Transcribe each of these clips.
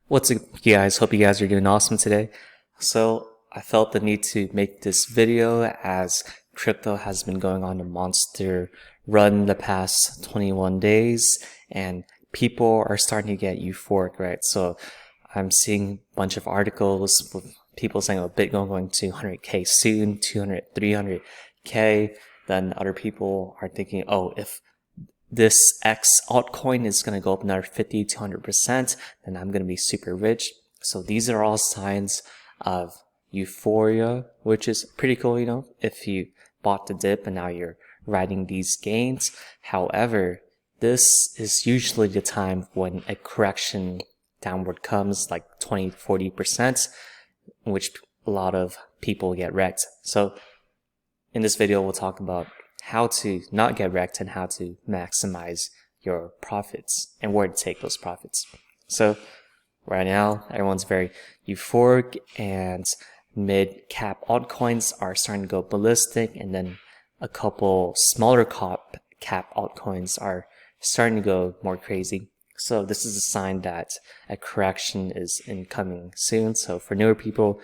What's up, you guys? Hope you guys are doing awesome today. So I felt the need to make this video as crypto has been going on a monster run the past 21 days and people are starting to get euphoric, right? So I'm seeing a bunch of articles with people saying, oh, Bitcoin going to 100K soon, 200, 300K. Then other people are thinking, oh, if this X altcoin is going to go up another 50 to 100%, then I'm going to be super rich. So these are all signs of euphoria, which is pretty cool, if you bought the dip and now you're riding these gains. However, this is usually the time when a correction downward comes, like 20 to 40%, in which a lot of people get wrecked. So in this video, we'll talk about how to not get wrecked and how to maximize your profits and where to take those profits. So right now, everyone's very euphoric and mid-cap altcoins are starting to go ballistic, and then a couple smaller cap altcoins are starting to go more crazy. So this is a sign that a correction is incoming soon. So for newer people,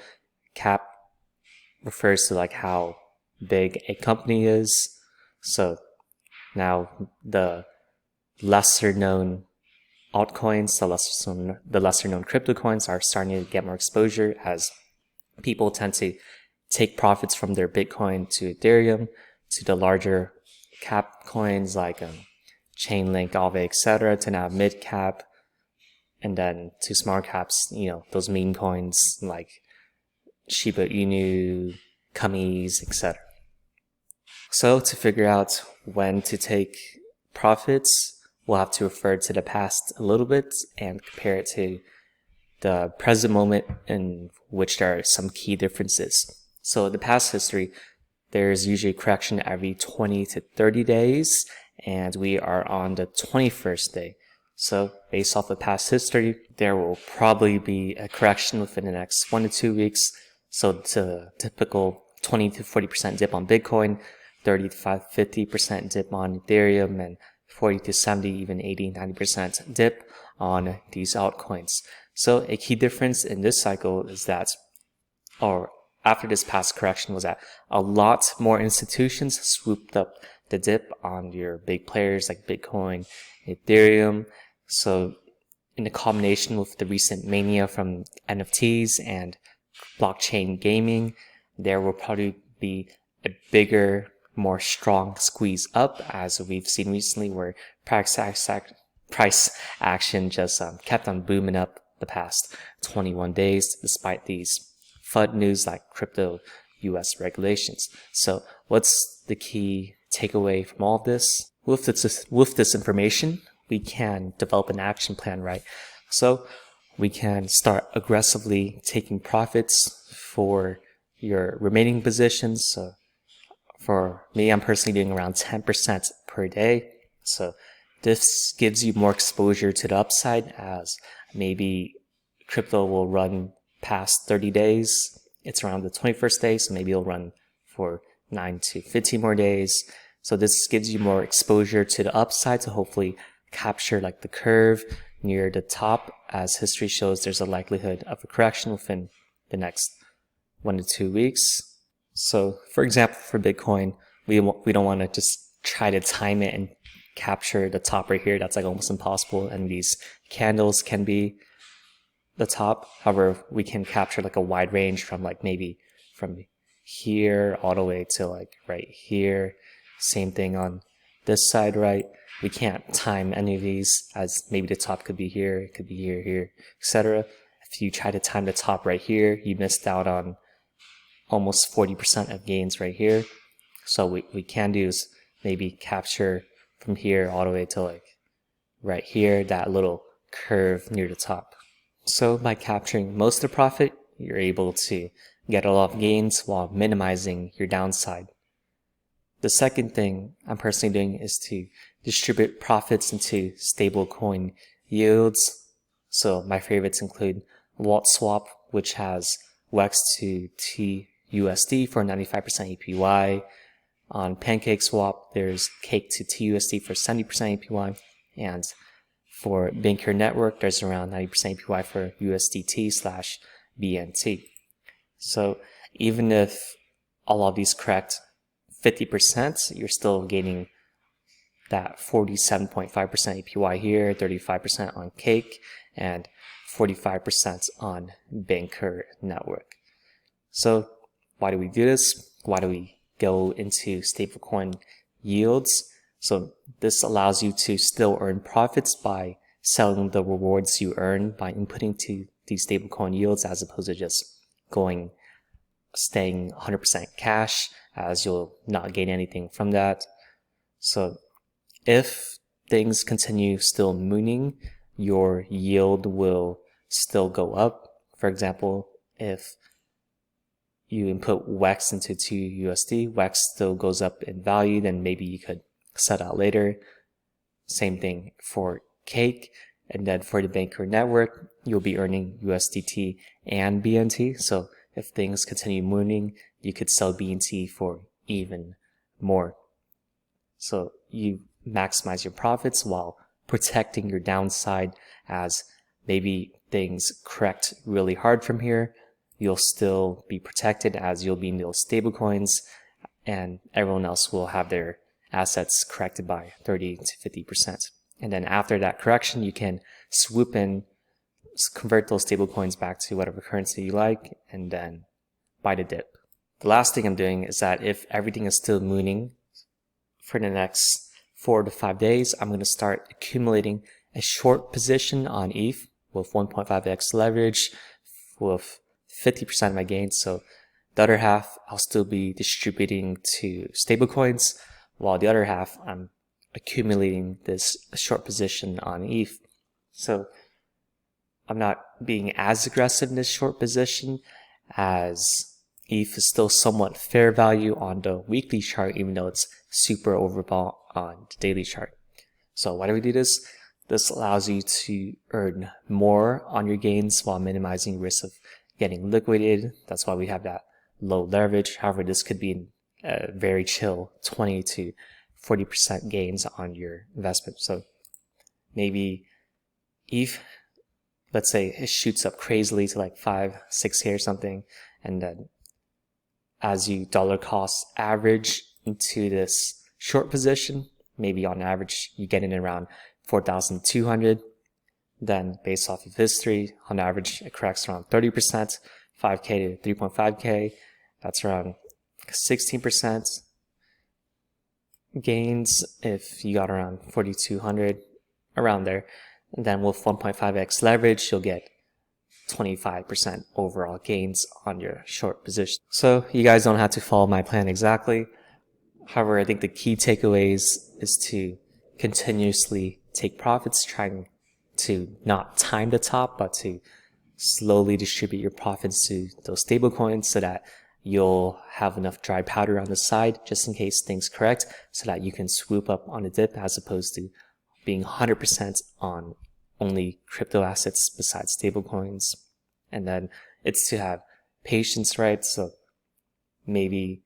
cap refers to like how big a company is. So now the lesser known altcoins, the lesser known crypto coins are starting to get more exposure as people tend to take profits from their Bitcoin to Ethereum, to the larger cap coins like Chainlink, Aave, etc., to now mid cap, and then to small caps, those meme coins like Shiba Inu, Kumis, etc. So to figure out when to take profits, we'll have to refer to the past a little bit and compare it to the present moment in which there are some key differences. So in the past history, there's usually a correction every 20 to 30 days, and we are on the 21st day. So based off of past history, there will probably be a correction within the next 1 to 2 weeks. So the typical 20 to 40% dip on Bitcoin, 30 to 50% dip on Ethereum, and 40 to 70, even 80, 90% dip on these altcoins. So a key difference in this cycle is that, or after this past correction, was that a lot more institutions swooped up the dip on your big players like Bitcoin, Ethereum. So in the combination with the recent mania from NFTs and blockchain gaming, there will probably be a bigger, more strong squeeze up, as we've seen recently, where price action just kept on booming up the past 21 days despite these FUD news like crypto US regulations. So what's the key takeaway from all of this? With this information, we can develop an action plan, right? So we can start aggressively taking profits for your remaining positions. So for me, I'm personally doing around 10% per day. So this gives you more exposure to the upside, as maybe crypto will run past 30 days. It's around the 21st day, so maybe it'll run for 9 to 15 more days. So this gives you more exposure to the upside to hopefully capture like the curve near the top, as history shows there's a likelihood of a correction within the next 1 to 2 weeks. So for example, for Bitcoin, we don't want to just try to time it and capture the top right here. That's like almost impossible, and these candles can be the top. However, we can capture like a wide range from like maybe from here all the way to like right here. Same thing on this side, right? We can't time any of these, as maybe the top could be here, it could be here, here, etc. If you try to time the top right here, you missed out on almost 40% of gains right here. So what we can do is maybe capture from here all the way to like right here, that little curve near the top. So by capturing most of the profit, you're able to get a lot of gains while minimizing your downside. The second thing I'm personally doing is to distribute profits into stablecoin yields. So my favorites include Walt Swap, which has WEX to TUSD for 95% APY. On PancakeSwap, there's Cake to TUSD for 70% APY, and For Banker Network, there's around 90% APY for USDT/BNT. So even if all of these correct 50%, you're still gaining that 47.5% APY here, 35% on Cake, and 45% on Banker Network. So why do we do this? Why do we go into stablecoin yields? So this allows you to still earn profits by selling the rewards you earn by inputting to these stablecoin yields, as opposed to just staying 100% cash, as you'll not gain anything from that. So if things continue still mooning, your yield will still go up. For example, if you input WEX into 2USD, WEX still goes up in value, then maybe you could set out later. Same thing for Cake. And then for the Banker Network, you'll be earning USDT and BNT. So if things continue mooning, you could sell BNT for even more. So you maximize your profits while protecting your downside, as maybe things correct really hard from here. You'll still be protected, as you'll be in those stablecoins, and everyone else will have their assets corrected by 30 to 50%. And then after that correction, you can swoop in, convert those stablecoins back to whatever currency you like, and then buy the dip. The last thing I'm doing is that if everything is still mooning for the next 4 to 5 days, I'm going to start accumulating a short position on ETH with 1.5x leverage with 50% of my gains. So the other half I'll still be distributing to stablecoins, while the other half I'm accumulating this short position on ETH. So I'm not being as aggressive in this short position, as ETH is still somewhat fair value on the weekly chart, even though it's super overbought on the daily chart. So why do we do this? This allows you to earn more on your gains while minimizing risk of getting liquidated. That's why we have that low leverage. However, this could be a very chill 20 to 40% gains on your investment. So maybe ETH, let's say it shoots up crazily to like 5, 6K or something, and then as you dollar cost average into this short position, maybe on average you get in around 4,200. Then based off of history, on average it corrects around 30%, 5K to 3.5K. That's around 16% gains if you got around 4,200, around there. And then with 1.5x leverage, you'll get 25% overall gains on your short position. So you guys don't have to follow my plan exactly. However, I think the key takeaways is to continuously take profits, trying to not time the top, but to slowly distribute your profits to those stablecoins so that you'll have enough dry powder on the side just in case things correct, so that you can swoop up on a dip, as opposed to being 100% on only crypto assets besides stablecoins. And then it's to have patience, right? So maybe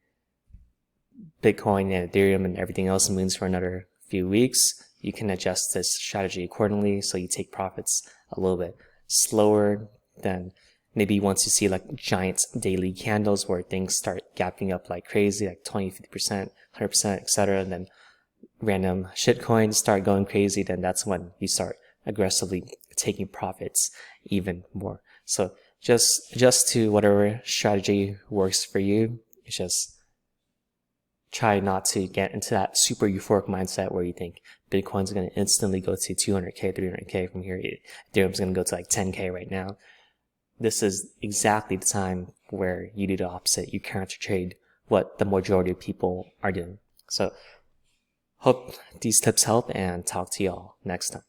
Bitcoin and Ethereum and everything else moons for another few weeks. You can adjust this strategy accordingly, so you take profits a little bit slower than maybe once you see like giant daily candles where things start gapping up like crazy, like 20, 50%, 100%, etc. And then random shitcoins start going crazy, then that's when you start aggressively taking profits even more. So just adjust to whatever strategy works for you. It's just try not to get into that super euphoric mindset where you think Bitcoin's going to instantly go to 200K, 300K from here. Ethereum's going to go to like 10K right now. This is exactly the time where you do the opposite. You counter trade what the majority of people are doing. So hope these tips help, and talk to y'all next time.